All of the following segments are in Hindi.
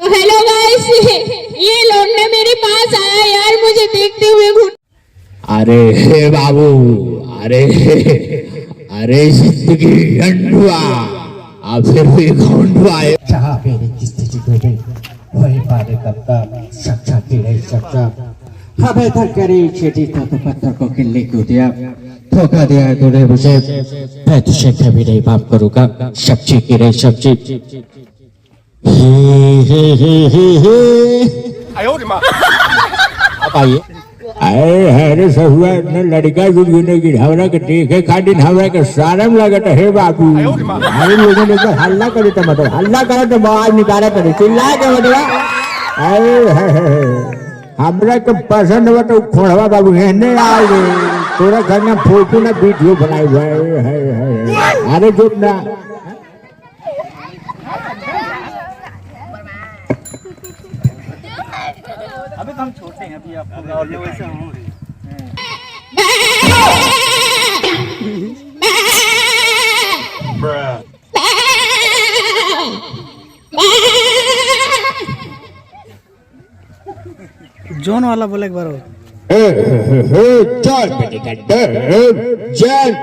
हेलो गाइस, ये लौंडा मेरे पास आया यार, मुझे देखते हुए घूर। अरे हे बाबू, अरे अरे जिंदगी गंडुआ फिर भी गंडुआ है। जहाँ मेरी जिंदगी गोदे वही पारे करता सच्चा तेरे सच्चा हमें तक करे चेटी तो पत्थर को किल्ली को दिया धोखा दिया है तूने मुझे। मैं तुझे कभी नहीं माफ करूंगा। सब्जी की रे सब्जी। अब आइए। अरे सहुआ ने लड़का जुड़ने की ढावरा के देखे खाटी ढावरा के सारम लगत है बाबू। अरे लोगों ने तो हल्ला करे तो मतलब हल्ला करे तो आवाज निकाले तो चिल्ला के मतलब अरे हमरा के पसंद हुआ तो खोड़वा बाबू हेने आओ तोरा घर में फोटो ना वीडियो बनाई है। अरे जो ना अभी तो हम छोटे हैं, अभी आपको वैसे होंगे। जॉन वाला बोले एक बार और। चल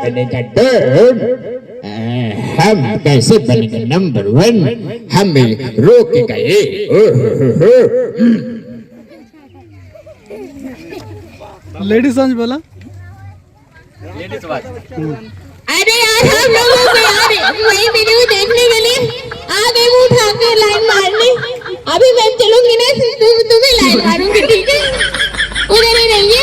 बनेगा डर हम कैसे बनेंगे नंबर 1 हम रोक गए। लेडीज सॉन्ग बोला। अरे यार हम लोगों को यार वही वीडियो देखने के लिए आगे वो उठा के लाइन मारने। अभी मैं चलूंगी ना, तुम्हें लाइन मारूंगी, ठीक है? उधर ही रहिए।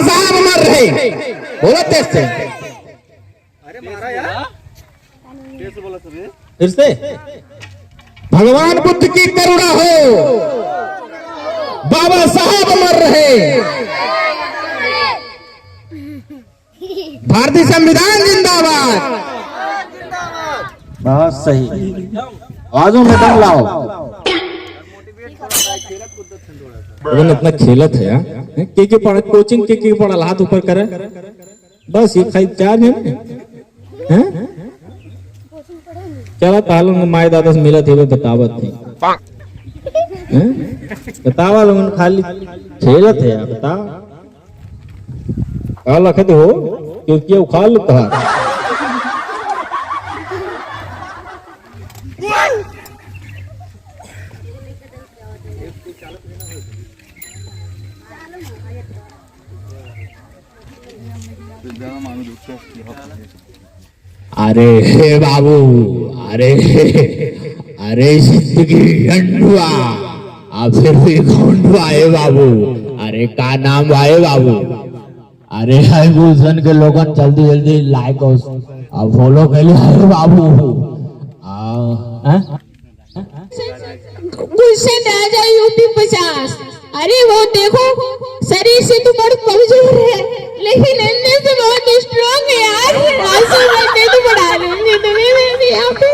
साहब मर रहे बोला तेज से। अरे मारा यार, कैसे बोला तुझे? फिर से भगवान बुद्ध की करुणा हो, बाबा साहब मर रहे, भारतीय संविधान जिंदाबाद। बहुत सही। आवाजों में दम लाओ। इतना खेलत है के पढ़ कोचिंग के पढ़ल हाथ ऊपर करे बस ये खाई चार्ज है चला तालों माए दादा से मिलत है बतावत थी बतावा लोगन खाली खेलत है यार बता का लखत हो क्योंकि उखाड़ लेता है। अरे हे बाबू, अरे अरे जिंदगी गंडुआ फिर भी गंडुआ है बाबू। अरे का नाम है बाबू? अरे हाय गुलशन के लोगन जल्दी जल्दी लाइक और फॉलो कर लिया है बाबू। गुलशन राजा यूपी 50। अरे वो देखो शरीर से तो बहुत कमजोर है लेकिन अंदर से बहुत स्ट्रॉन्ग है यार। आंसू मैं तो बढ़ा लूंगी तुम्हें यहाँ पे।